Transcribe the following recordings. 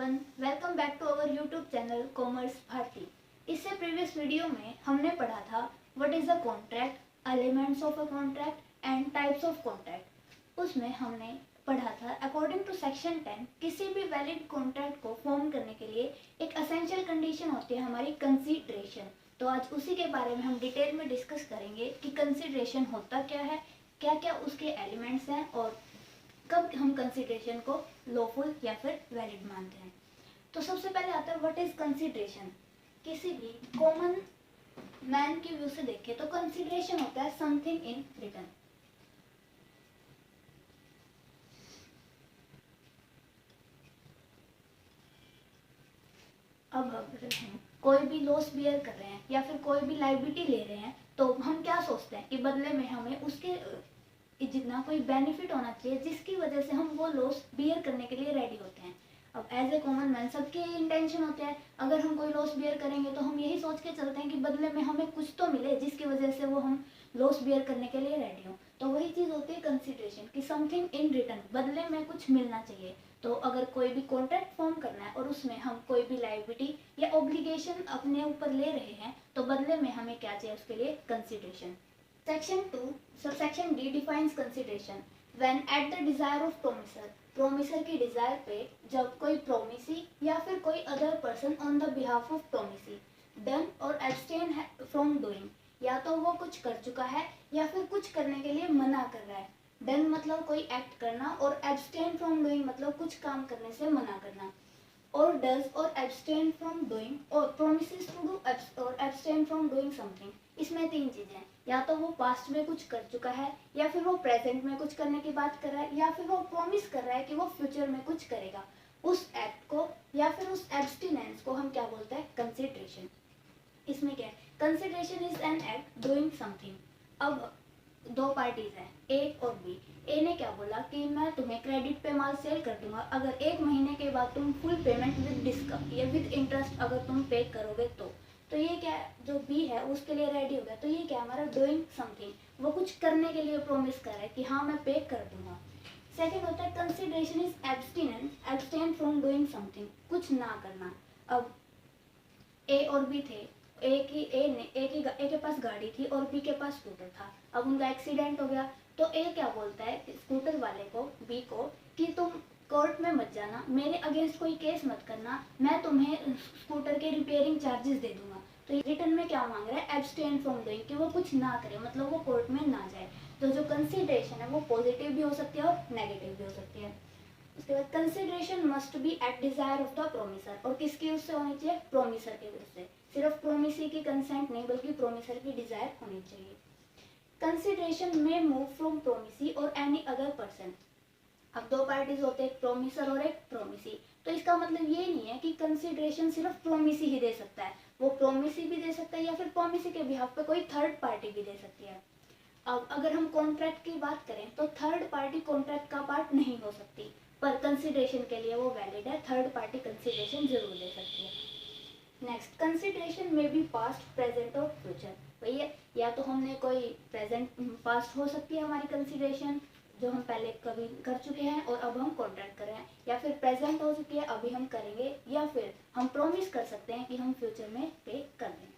Everyone, welcome back to our YouTube channel commerce Bharti. इससे previous video में हमने पढ़ा था what is a contract, elements of a contract and types of contract. उसमें हमने पढ़ा था अकॉर्डिंग टू सेक्शन 10 किसी भी वैलिड कॉन्ट्रैक्ट को फॉर्म करने के लिए एक एसेंशियल कंडीशन होती है हमारी कंसीडरेशन। तो आज उसी के बारे में हम डिटेल में डिस्कस करेंगे कि कंसीडरेशन होता क्या है, क्या क्या उसके एलिमेंट्स हैं और कब हम कंसीडरेशन को लॉफुल या फिर वैलिड मानते हैं। तो सबसे पहले आता है व्हाट इज कंसीडरेशन। किसी भी कॉमन मैन की व्यू से देखें तो कंसीडरेशन होता है समथिंग इन रिटर्न। अब अगर हम कोई भी लॉस बियर कर रहे हैं या फिर कोई भी लायबिलिटी ले रहे हैं तो हम क्या सोचते हैं कि बदले में हमें उसके जितना कोई बेनिफिट होना चाहिए जिसकी वजह से हम वो लॉस बियर करने के लिए रेडी होते हैं। अब एज ए कॉमन मैन सबके इंटेंशन होते हैं, अगर हम कोई लॉस बियर करेंगे तो हम यही सोच के चलते हैं कि बदले में हमें कुछ तो मिले जिसकी वजह से वो हम लॉस बियर करने के लिए रेडी हो। तो वही चीज़ होती है कंसीडरेशन कि समथिंग इन रिटर्न, बदले में कुछ मिलना चाहिए। तो अगर कोई भी कॉन्ट्रैक्ट फॉर्म करना है और उसमें हम कोई भी लायबिलिटी या ऑब्लिगेशन अपने ऊपर ले रहे हैं तो बदले में हमें क्या चाहिए, उसके लिए consideration. Section 2, subsection D defines consideration when at the desire of promisor, promisor की desire पे जब कोई promisee या फिर कोई other person on the behalf of promisee done और abstain from doing, या तो वो कुछ कर चुका है या फिर कुछ करने के लिए मना कर रहा है। done मतलब कोई एक्ट करना और abstain from doing मतलब कुछ काम करने से मना करना। और does और abstain from doing और promises to do और abstain from doing something, इसमें तीन चीजें हैं, या तो वो पास्ट में कुछ कर चुका है या फिर वो प्रेजेंट में कुछ करने की बात कर रहा है या फिर वो प्रॉमिस कर रहा है कि वो फ्यूचर में कुछ करेगा। उस एक्ट को या फिर उस एब्स्टिनेंस को हम क्या बोलते हैं, कंसीडरेशन। इसमें क्या है, consideration is an act doing something. अब दो पार्टीज हैं, ए और बी। ए ने क्या बोला कि मैं तुम्हें क्रेडिट पे माल सेल कर दूंगा अगर एक महीने के बाद तुम फुल पेमेंट विद डिस्काउंट या विद इंटरेस्ट अगर तुम पे करोगे तो ये क्या है, जो बी है उसके लिए रेडी हो गया। तो ये क्या हमारा डूइंग समथिंग, वो कुछ करने के लिए प्रॉमिस कर रहा है कि हाँ मैं पे कर दूंगा। सेकेंड होता है consideration is abstinence, abstain from doing something, कुछ ना करना। अब ए और बी थे, ए के पास गाड़ी थी और बी के पास स्कूटर था। अब उनका एक्सीडेंट हो गया तो ए क्या बोलता है स्कूटर वाले को, बी को, कि तुम कोर्ट में मत जाना, मेरे अगेंस्ट कोई केस मत करना, मैं तुम्हें स्कूटर के रिपेयरिंग चार्जेस दे दूंगा। तो रिटर्न में क्या मांग रहा है, एब्स्टेन फ्रॉम डूइंग, कि वो कुछ ना करे, मतलब वो कोर्ट में ना जाए। तो जो कंसीडरेशन है वो पॉजिटिव भी हो सकती है और नेगेटिव भी हो सकती है। उसके बाद consideration must be at desire of the promisor, और किसकी उससे होनी चाहिए, प्रोमिसर की वजह से। सिर्फ प्रोमिसी की कंसेंट नहीं बल्कि प्रोमिसर की डिजायर होनी चाहिए। कंसीडरेशन में मूव फ्रॉम प्रोमिसी और एनी अदर पर्सन। अब दो पार्टीज होते हैं, एक प्रोमिसर और एक प्रोमिसी। तो इसका मतलब ये नहीं है कि कंसीडरेशन सिर्फ प्रोमिसी ही दे सकता है, वो प्रोमिसी भी दे सकता है या फिर प्रोमिसी के बिहाफ पे कोई थर्ड पार्टी भी दे सकती है। अब अगर हम कॉन्ट्रैक्ट की बात करें तो थर्ड पार्टी कॉन्ट्रैक्ट का पार्ट नहीं हो सकती, पर कंसीडरेशन के लिए वो वैलिड है, थर्ड पार्टी कंसीडरेशन जरूर दे सकती है। नेक्स्ट, कंसीडरेशन में भी पास्ट, प्रेजेंट और फ्यूचर। भैया या तो हमने कोई प्रेजेंट पास्ट हो सकती है हमारी कंसीडरेशन जो हम पहले कभी कर चुके हैं और अब हम कॉन्ट्रैक्ट कर रहे हैं, या फिर प्रेजेंट हो चुकी है अभी हम करेंगे, या फिर हम प्रॉमिस कर सकते हैं कि हम फ्यूचर में पे कर देंगे।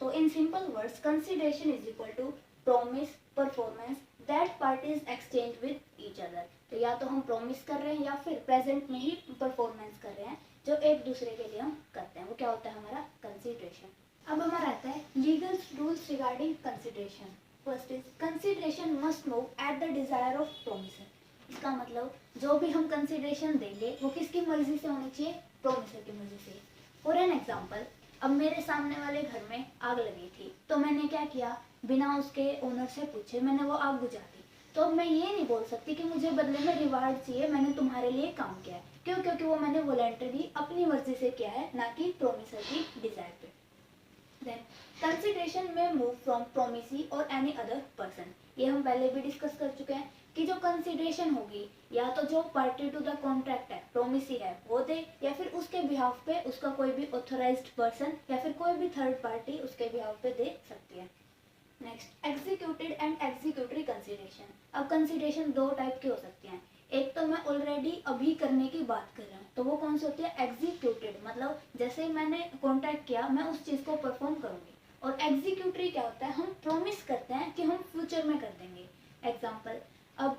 तो in simple words consideration is equal to promise, performance that parties exchange with each other. तो या तो हम प्रॉमिस कर रहे हैं या फिर प्रेजेंट में ही परफॉर्मेंस कर रहे हैं जो एक दूसरे के लिए हम करते हैं, वो क्या होता है हमारा कंसीडरेशन। अब हमारा आता है legal rules regarding consideration. First is consideration must move at the desire of promisor. इसका मतलब जो भी हम कंसीडरेशन देंगे वो किसकी मर्जी से होनी चाहिए, प्रोमिसर की मर्जी से। फॉर एन एग्जाम्पल, अब मेरे सामने वाले घर में आग लगी थी तो मैंने क्या किया, बिना उसके ओनर से पूछे मैंने वो आग बुझा दी। तो अब मैं ये नहीं बोल सकती कि मुझे बदले में रिवार्ड चाहिए, मैंने तुम्हारे लिए काम किया है। क्यों, क्योंकि वो मैंने वॉलंटरी अपनी मर्जी से किया है, ना कि प्रोमिसर की डिजायर पे। देन कंसीडरेशन में मूव फ्रॉम प्रोमिसी और एनी अदर पर्सन। ये हम पहले भी डिस्कस कर चुके हैं कि जो कंसीडरेशन होगी या तो जो पार्टी टू द कॉन्ट्रैक्ट है, प्रोमिसी है, वो दे, या फिर उसके बिहाफ पे उसका कोई भी ऑथराइज्ड पर्सन या फिर कोई भी थर्ड पार्टी उसके बिहाफ पे दे सकती है। Next, executed and executory consideration. अब कंसीडरेशन दो टाइप की हो सकती हैं, एक तो मैं ऑलरेडी अभी करने की बात कर रहा हूँ, तो वो कौन सी होती है, एग्जीक्यूटेड, मतलब जैसे ही मैंने कॉन्ट्रैक्ट किया मैं उस चीज़ को परफॉर्म करूँगी। और एग्जीक्यूटरी क्या होता है, हम प्रॉमिस करते हैं कि हम फ्यूचर में कर देंगे। एग्जाम्पल, अब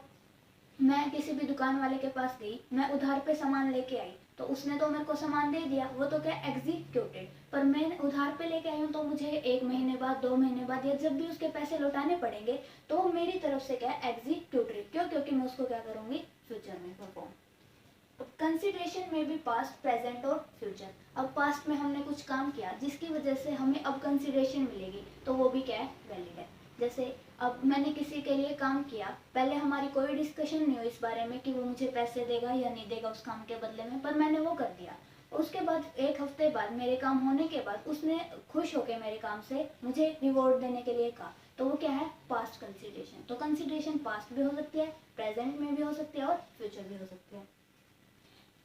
मैं किसी भी दुकान वाले के पास गई, मैं उधार पे सामान लेके आई, तो उसने तो मेरे को सामान दे दिया, वो तो क्या एग्जीक्यूटेड। पर मैं उधार पे लेके आई हूँ तो मुझे 1 महीने बाद, 2 महीने बाद, या जब भी उसके पैसे लौटाने पड़ेंगे, तो वो मेरी तरफ से क्या है, एग्जीक्यूटरी। क्यों? क्योंकि मैं उसको क्या करूँगी, फ्यूचर में परफॉर्म। कंसिडरेशन में भी पास्ट, प्रेजेंट और फ्यूचर। अब पास्ट में हमने कुछ काम किया जिसकी वजह से हमें अब कंसिडरेशन मिलेगी, तो वो भी क्या है, वैलिड है। जैसे अब मैंने किसी के लिए काम किया, पहले हमारी कोई डिस्कशन नहीं हुई इस बारे में कि वो मुझे पैसे देगा या नहीं देगा उस काम के बदले में, पर मैंने वो कर दिया। उसके बाद 1 हफ्ते बाद मेरे काम होने के बाद उसने खुश होकर मेरे काम से मुझे रिवॉर्ड देने के लिए कहा, तो वो क्या है, पास्ट कंसिडरेशन। तो कंसिडरेशन पास्ट भी हो सकती है, प्रेजेंट में भी हो सकती है और फ्यूचर भी हो सकती है।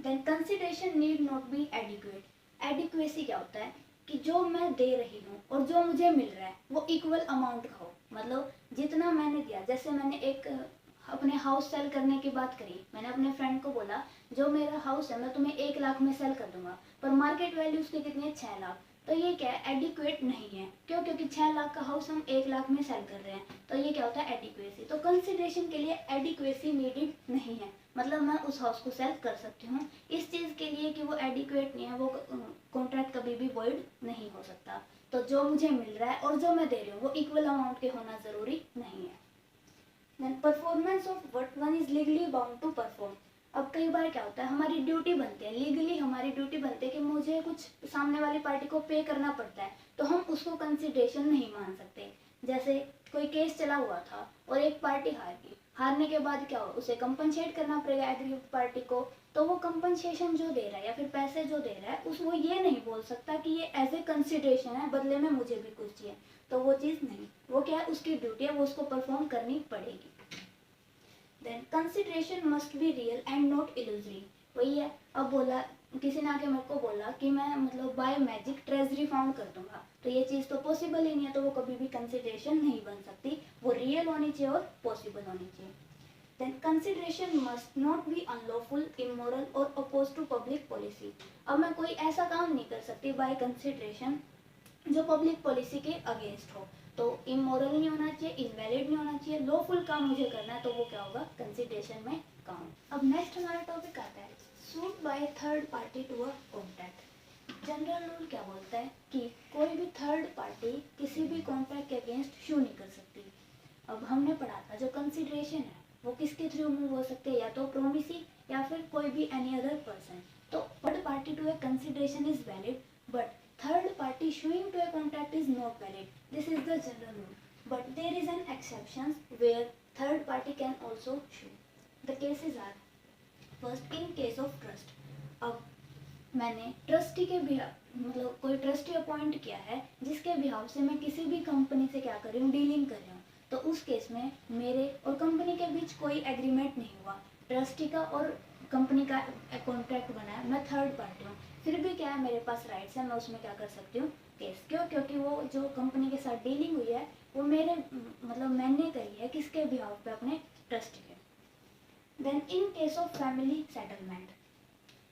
Then consideration need not be adequate. Adequacy क्या होता है कि जो मैं दे रही हूँ और जो मुझे मिल रहा है वो इक्वल अमाउंट का हो, मतलब जितना मैंने दिया। जैसे मैंने एक अपने हाउस सेल करने की बात करी, मैंने अपने फ्रेंड को बोला जो मेरा हाउस है मैं तुम्हें 1 लाख में सेल कर दूंगा, पर मार्केट वैल्यू उसकी कितनी है, 6 लाख। तो ये क्या है, एडिक्वेट नहीं है। क्यों? क्योंकि 6 लाख का हाउस हम 1 लाख में सेल कर रहे हैं, तो ये क्या होता है, एडिक्वेसी। तो कंसिडरेशन के लिए एडिक्वेसी नीडेड नहीं है, मतलब मैं उस हाउस को सेल कर सकती हूँ। इस चीज़ के लिए कि वो एडिक्वेट नहीं है, वो कॉन्ट्रैक्ट कभी भी वॉइड नहीं हो सकता। तो जो मुझे मिल रहा है और जो मैं दे रही हूँ वो इक्वल अमाउंट के होना ज़रूरी नहीं है। Then performance of what one is legally bound to perform. अब कई बार क्या होता है, हमारी ड्यूटी बनती है, लीगली हमारी ड्यूटी बनती है कि मुझे कुछ सामने वाली पार्टी को पे करना पड़ता है, तो हम उसको कंसिडरेशन नहीं मान सकते। जैसे कोई केस चला हुआ था और एक पार्टी हार गई, हारने के बाद क्या हो, उसे कंपनसेट करना पड़ेगा एग्रीड पार्टी को। तो वो कंपनसेशन जो दे रहा है या फिर पैसे जो दे रहा है उस वो ये नहीं बोल सकता कि ये एज ए कंसिडरेशन है, बदले में मुझे भी कुछ चाहिए। तो वो चीज़ नहीं, वो क्या है, उसकी ड्यूटी है, वो उसको परफॉर्म करनी पड़ेगी। Then consideration must be real and not illusory. वही है, अब बोला किसी ने आके मेरे को बोला कि मैं मतलब बाय मैजिक ट्रेजरी फाउंड कर दूंगा, तो ये चीज़ तो पॉसिबल ही नहीं है, तो वो कभी भी कंसिडरेशन नहीं बन सकती, वो रियल होनी चाहिए और पॉसिबल होनी चाहिए। Then consideration must not be unlawful, immoral और अपोज टू पब्लिक पॉलिसी। अब मैं कोई ऐसा काम नहीं कर सकती बाय कंसिडरेशन जो पब्लिक पॉलिसी के अगेंस्ट हो, तो इमोरल नहीं होना चाहिए, इनवैलिड नहीं होना चाहिए, लॉफुल काम मुझे करना है, तो वो क्या होगा, कंसिडरेशन में काउंट। अब नेक्स्ट हमारा टॉपिक आता है suit by third party to a contract. General rule क्या बोलता है कि कोई भी थर्ड पार्टी किसी भी कॉन्ट्रैक्ट के अगेंस्ट शू नहीं कर सकती। अब हमने पढ़ा था जो कंसिडरेशन है वो किसके थ्रू मूव हो सकते हैं, या तो प्रोमिसी या फिर कोई भी एनी अदर पर्सन। तो third party to a consideration is valid, but third party showing to a contract is not valid. This is the general rule, but there is an exception where third party can also show. The cases are first in case of trust. अब मैंने trustee के भी मतलब कोई trustee appoint किया है जिसके बिहाव से मैं किसी भी कंपनी से क्या कर रही हूँ, डीलिंग कर रही हूँ, तो उस केस में मेरे और कंपनी के बीच कोई एग्रीमेंट नहीं हुआ, ट्रस्टी का और कंपनी का कॉन्ट्रैक्ट बना है, मैं थर्ड पार्टी हूँ, फिर भी क्या है, मेरे पास राइट्स है, मैं उसमें क्या कर सकती हूँ, केस। क्यों? क्योंकि वो जो कंपनी के साथ डीलिंग हुई है वो मेरे मतलब मैंने करी है किसके बिहाव पे, अपने ट्रस्टी के। Then in case of family settlement.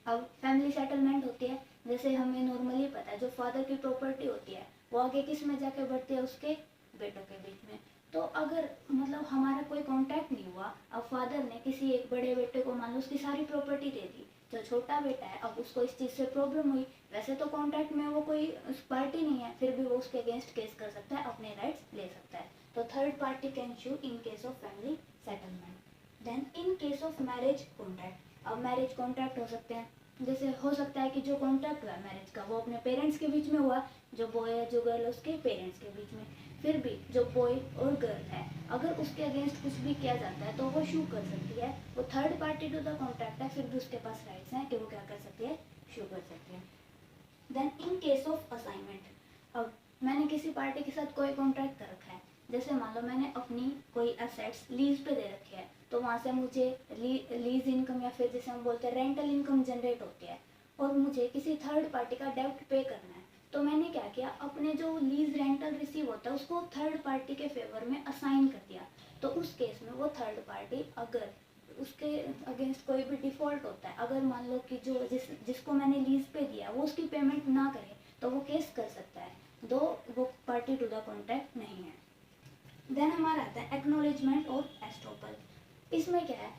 अब फैमिली सेटलमेंट होती है, जैसे हमें नॉर्मली पता है जो फादर की प्रॉपर्टी होती है वो आगे किस में जाके बढ़ती है, उसके बेटों के बीच में। तो अगर मतलब हमारा कोई कॉन्टैक्ट नहीं हुआ, अब फादर ने किसी एक बड़े बेटे को मान लो उसकी सारी प्रॉपर्टी दे दी, जो छोटा बेटा है अब उसको इस चीज़ से प्रॉब्लम हुई, वैसे तो कॉन्ट्रैक्ट में वो कोई पार्टी नहीं है, फिर भी वो उसके अगेंस्ट केस कर सकता है, अपने राइट्स ले सकता है। तो third party can sue in case of family settlement. Then in case of marriage contract. अब मैरिज कॉन्ट्रैक्ट हो सकते हैं, जैसे हो सकता है कि जो कॉन्ट्रैक्ट हुआ मैरिज का वो अपने पेरेंट्स के बीच में हुआ, जो बॉय है जो गर्ल है उसके पेरेंट्स के बीच में। फिर भी जो बॉय और गर्ल है अगर उसके अगेंस्ट कुछ भी किया जाता है तो वो शू कर सकती है, वो third party to the contract है, फिर भी उसके पास राइट्स हैं कि वो क्या कर सकती है, शू कर सकती है। Then in case of assignment. अब मैंने किसी पार्टी के साथ कोई कॉन्ट्रैक्ट कर रखा है, जैसे मान लो मैंने अपनी कोई एसेट्स लीज पे दे रखी है, तो वहाँ से मुझे लीज इनकम या फिर जैसे हम बोलते हैं रेंटल इनकम जनरेट होती है, और मुझे किसी थर्ड पार्टी का डेब्ट पे करना है, तो मैंने क्या किया, अपने जो लीज रेंटल रिसीव होता है उसको थर्ड पार्टी के फेवर में असाइन कर दिया। तो उस केस में वो थर्ड पार्टी अगर उसके अगेंस्ट कोई भी डिफ़ॉल्ट होता है, अगर मान लो कि जो जिसको मैंने लीज पे दिया वो उसकी पेमेंट ना करे तो वो केस कर सकता है, दो वो पार्टी टू द कॉन्ट्रैक्ट नहीं है। देन हमारा आता है एक्नॉलेजमेंट और एस्टोपल। इसमें क्या है,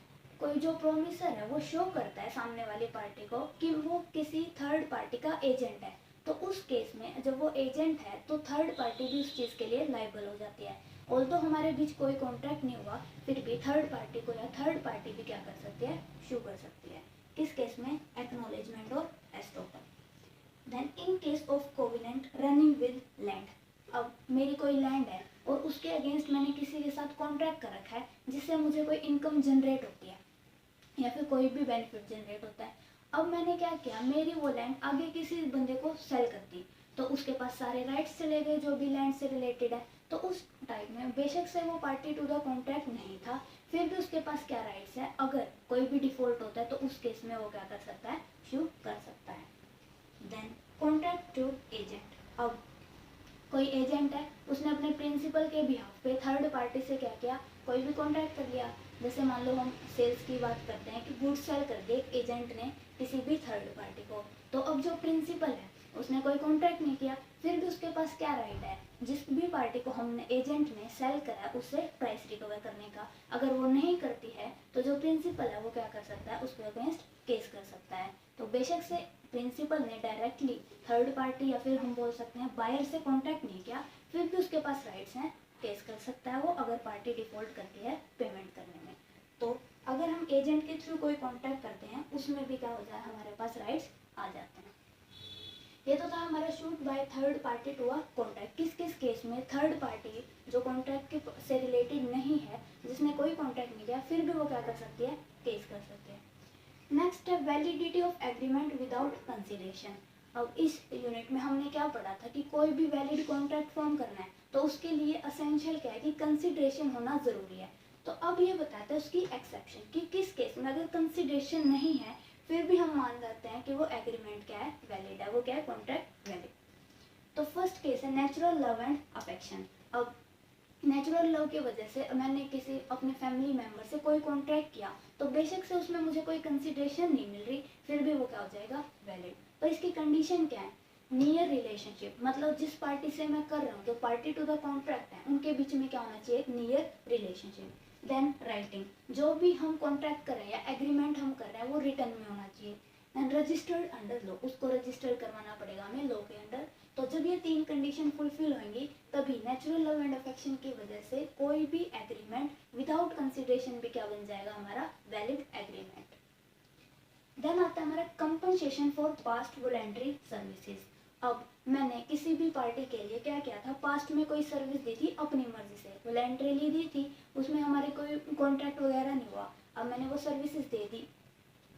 कोई जो प्रोमिसर है वो शो करता है सामने वाली पार्टी को कि वो किसी थर्ड पार्टी का एजेंट है, तो उस केस में जब वो एजेंट है तो थर्ड पार्टी भी उस चीज़ के लिए लाइबल हो जाती है। ऑल्दो हमारे बीच कोई कॉन्ट्रैक्ट नहीं हुआ, फिर भी थर्ड पार्टी को या थर्ड पार्टी भी क्या कर सकती है, शू कर सकती है। किस केस में, एक्नॉलेजमेंट और estoppel. Then in case of covenant running with land, अब मेरी कोई लैंड है और उसके अगेंस्ट मैंने किसी के साथ कॉन्ट्रैक्ट कर रखा है जिससे मुझे कोई इनकम जनरेट होती है या फिर कोई भी बेनिफिट जनरेट होता है। अब मैंने क्या किया, मेरी वो लैंड आगे किसी बंदे को सेल कर दी, तो उसके पास सारे राइट्स चले गए जो भी लैंड से रिलेटेड है। तो उस टाइम में बेशक से वो पार्टी टू द कॉन्ट्रैक्ट नहीं था, फिर भी उसके पास क्या राइट्स है, अगर कोई भी डिफॉल्ट होता है तो उस केस में वो क्या कर सकता है, शू कर सकता है। देन कॉन्ट्रैक्ट टू एजेंट, अब कोई एजेंट है उसने अपने प्रिंसिपल के बिहाफ पे थर्ड पार्टी से क्या किया, कोई भी कॉन्ट्रैक्ट कर लिया। जैसे मान लो हम सेल्स की बात करते हैं कि गुड्स सेल कर दिए एक एजेंट ने किसी भी थर्ड पार्टी को, तो अब जो प्रिंसिपल है उसने कोई कॉन्ट्रैक्ट नहीं किया, फिर भी उसके पास क्या राइट है, जिस भी पार्टी को हमने एजेंट ने सेल करा उससे प्राइस रिकवर करने का। अगर वो नहीं करती है तो जो प्रिंसिपल है वो क्या कर सकता है, उसके अगेंस्ट केस कर सकता है। तो बेशक से प्रिंसिपल ने डायरेक्टली थर्ड पार्टी या फिर हम बोल सकते हैं बायर से कॉन्टैक्ट नहीं किया, फिर भी उसके पास राइट्स हैं, केस कर सकता है वो अगर पार्टी डिफॉल्ट करती है पेमेंट करने में। तो अगर हम एजेंट के थ्रू कोई कॉन्टैक्ट करते हैं उसमें भी क्या हो जाए, हमारे पास राइट्स आ जाते हैं। ये तो था हमारा suit by third party to a contract. किस किस केस में थर्ड पार्टी जो कॉन्ट्रैक्ट के से रिलेटेड नहीं है, जिसने कोई कॉन्ट्रैक्ट नहीं किया, फिर भी वो क्या कर सकती है, केस कर सकती है। नेक्स्ट है validity of agreement without consideration. अब इस यूनिट में हमने क्या पढ़ा था कि कोई भी वैलिड कॉन्ट्रैक्ट फॉर्म करना है तो उसके लिए असेंशियल क्या है कि कंसिडरेशन होना ज़रूरी है। तो अब ये बताते हैं उसकी एक्सेप्शन कि किस केस में अगर कंसिडरेशन नहीं है फिर भी हम मान जाते हैं कि वो एग्रीमेंट क्या है, वैलिड है, वो क्या है, कॉन्ट्रैक्ट वैलिड। तो फर्स्ट केस है नेचुरल लव एंड अफेक्शन। अब नेचुरल लव की वजह से मैंने किसी अपने फैमिली मेम्बर से कोई कॉन्ट्रैक्ट किया, तो बेशक से उसमें मुझे कोई कंसिडरेशन नहीं मिल रही, फिर भी वो क्या हो जाएगा, वैलिड। तो इसकी कंडीशन क्या है, नियर रिलेशनशिप, मतलब जिस पार्टी से मैं कर रहा हूँ, जो पार्टी टू द कॉन्ट्रैक्ट है उनके बीच में क्या होना चाहिए, एक नियर रिलेशनशिप। देन राइटिंग, जो भी हम कॉन्ट्रैक्ट कर रहे हैं या एग्रीमेंट हम कर रहे हैं वो रिटर्न में होना चाहिए। एंड रजिस्टर्ड अंडर लॉ, उसको रजिस्टर करवाना पड़ेगा हमें लॉ के अंडर। तो जब ये तीन कंडीशन फुलफिल होंगी तभी नेचुरल लव एंड अफेक्शन की वजह से कोई भी एग्रीमेंट विदाउट कंसिडरेशन भी क्या बन जाएगा, हमारा वैलिड एग्रीमेंट। देन आता है हमारा compensation for past voluntary services. अब मैंने किसी भी पार्टी के लिए क्या किया था, पास्ट में कोई सर्विस दी थी अपनी मर्जी से, वॉलंटरीली दी थी, उसमें हमारे कोई कॉन्ट्रैक्ट वगैरह नहीं हुआ, अब मैंने वो सर्विसेज दे दी।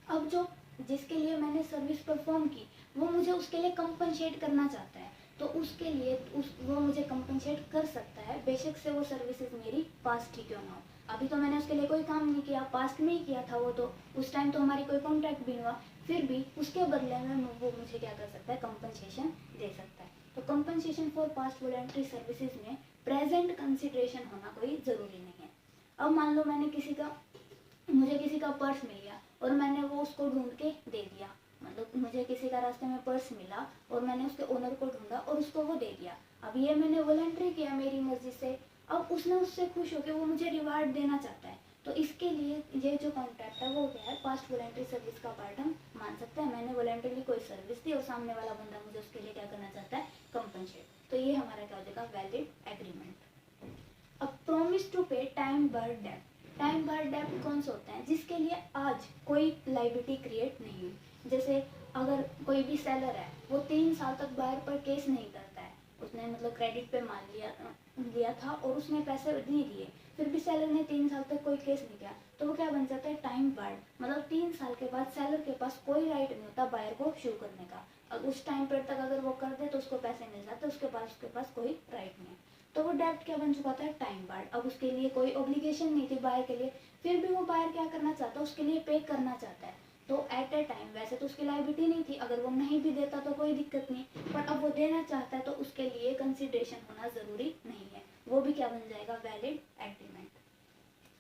अब जो जिसके लिए मैंने सर्विस परफॉर्म की वो मुझे उसके लिए कंपनसेट करना चाहता है, तो उसके लिए वो मुझे कंपनसेट कर सकता है, बेशक से वो सर्विसेज मेरी पास्ट ही क्यों ना हो। अभी तो मैंने उसके लिए कोई काम नहीं किया, पास्ट में ही किया था वो, तो उस टाइम तो हमारी कोई कॉन्ट्रैक्ट भी नहीं हुआ, फिर भी उसके बदले में वो मुझे क्या कर सकता है, कंपनसेशन दे सकता है। तो compensation for past voluntary services में प्रेजेंट कंसिडरेशन होना कोई ज़रूरी नहीं है। अब मान लो मुझे किसी का पर्स मिल गया और मैंने वो उसको ढूंढ के दे दिया, मतलब मुझे किसी का रास्ते में पर्स मिला और मैंने उसके ओनर को ढूंढा और उसको वो दे दिया। अब ये मैंने वॉलंटरी किया मेरी मर्जी से, अब उसने उससे खुश होकर वो मुझे रिवार्ड देना चाहता है, तो इसके लिए ये जो कॉन्ट्रैक्ट है वो क्या है, पास्ट वॉलंटरी सर्विस का पार्ट हम मान सकते हैं। मैंने वॉलंटरीली कोई सर्विस दी और सामने वाला बंदा मुझे उसके लिए क्या करना चाहता है, कंपनसेट, तो ये हमारा क्या हो जाएगा, वैलिड एग्रीमेंट। अब प्रॉमिस टू पे टाइम बार्ड डेब्ट। टाइम बार्ड डेब्ट कौन सा होता है, जिसके लिए आज कोई लाइबिलिटी क्रिएट नहीं हुई। जैसे अगर कोई भी सेलर है वो 3 साल तक बायर पर केस नहीं करता है, उसने मतलब क्रेडिट पे मान लिया था और उसने पैसे नहीं दिए, फिर भी सेलर ने 3 साल तक कोई केस नहीं किया, तो वो क्या बन जाता है, टाइम बार्ड। मतलब 3 साल के बाद सेलर के पास कोई राइट नहीं होता बायर को शो करने का, अब उस टाइम पर तक अगर वो कर दे तो उसको पैसे मिल जाते, उसके पास कोई राइट नहीं है, तो वो डेब्ट क्या बन चुका था, टाइम बार्ड। अब उसके लिए कोई ऑब्लिगेशन नहीं थी बायर के लिए, फिर भी वो बायर क्या करना चाहता है, उसके लिए पे करना चाहता है। तो एट ए टाइम वैसे तो उसकी लायबिलिटी नहीं थी, अगर वो नहीं भी देता तो कोई दिक्कत नहीं, पर अब वो देना चाहता है तो उसके लिए कंसिडरेशन होना ज़रूरी नहीं है, वो भी क्या बन जाएगा, वैलिड एग्रीमेंट।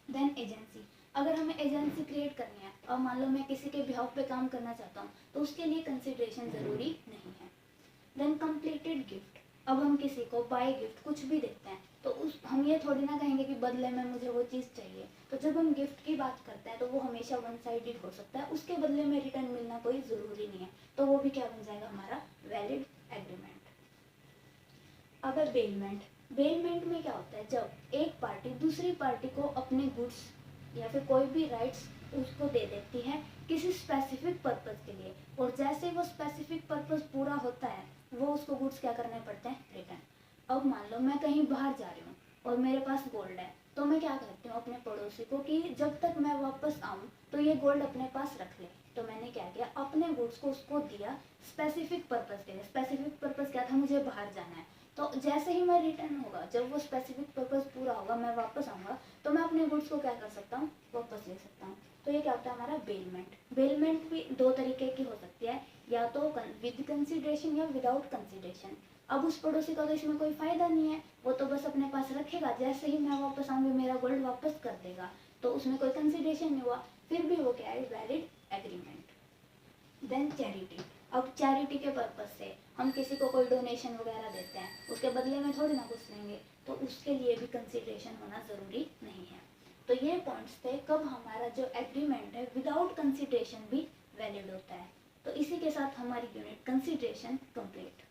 देन एजेंसी, अगर हमें एजेंसी क्रिएट करनी है और मान लो मैं किसी के बिहाफ पे काम करना चाहता हूँ तो उसके लिए कंसिडरेशन ज़रूरी नहीं है। देन कंप्लीटेड गिफ्ट, अब हम किसी को बाय गिफ्ट कुछ भी देते हैं तो उस हम ये थोड़ी ना कहेंगे कि बदले में मुझे वो चीज़ चाहिए। तो जब हम गिफ्ट की बात करते हैं तो वो हमेशा वन साइडेड हो सकता है, उसके बदले में रिटर्न मिलना कोई ज़रूरी नहीं है, तो वो भी क्या बन जाएगा हमारा वैलिड एग्रीमेंट। अब है बेलमेंट। बेलमेंट में क्या होता है, जब एक पार्टी दूसरी पार्टी को अपने गुड्स या फिर कोई भी राइट्स उसको दे देती है किसी स्पेसिफिक पर्पज़ के लिए, और जैसे वो स्पेसिफिक पर्पज़ पूरा होता है वो उसको गुड्स क्या करने पड़ते हैं, रिटर्न। अब मान लो मैं कहीं बाहर जा रही हूँ और मेरे पास गोल्ड है, तो मैं क्या कहती हूँ अपने पड़ोसी को कि जब तक मैं वापस आऊँ तो ये गोल्ड अपने पास रख ले। तो मैंने क्या किया, अपने गुड्स को उसको दिया स्पेसिफिक पर्पज़ के लिए। स्पेसिफिक पर्पज़ क्या था, मुझे बाहर जाना है। तो जैसे ही मैं रिटर्न होगा, जब वो स्पेसिफिक पर्पज़ पूरा होगा, मैं वापस आऊँगा, तो मैं अपने गुड्स को क्या कर सकता हूँ, वापस ले सकता हूँ। तो ये क्या होता है हमारा बेलमेंट। बेलमेंट भी दो तरीके की हो सकती है, या तो विद कंसिडरेशन या विदाउट कंसिडरेशन। अब उस पड़ोसी का तो इसमें कोई फ़ायदा नहीं है, वो तो बस अपने पास रखेगा, जैसे ही मैं वापस आऊँगी मेरा गोल्ड वापस कर देगा, तो उसमें कोई कंसिडरेशन नहीं हुआ, फिर भी वो क्या है, वैलिड एग्रीमेंट। Then charity. अब चैरिटी के पर्पज़ से हम किसी को कोई डोनेशन वगैरह देते हैं, उसके बदले में थोड़ी ना कुछ लेंगे, तो उसके लिए भी कंसिडरेशन होना ज़रूरी नहीं है। तो ये पॉइंट्स थे कब हमारा जो एग्रीमेंट है विदाउट कंसिडरेशन भी वैलिड होता है। तो इसी के साथ हमारी यूनिट कंसिडरेशन कंप्लीट।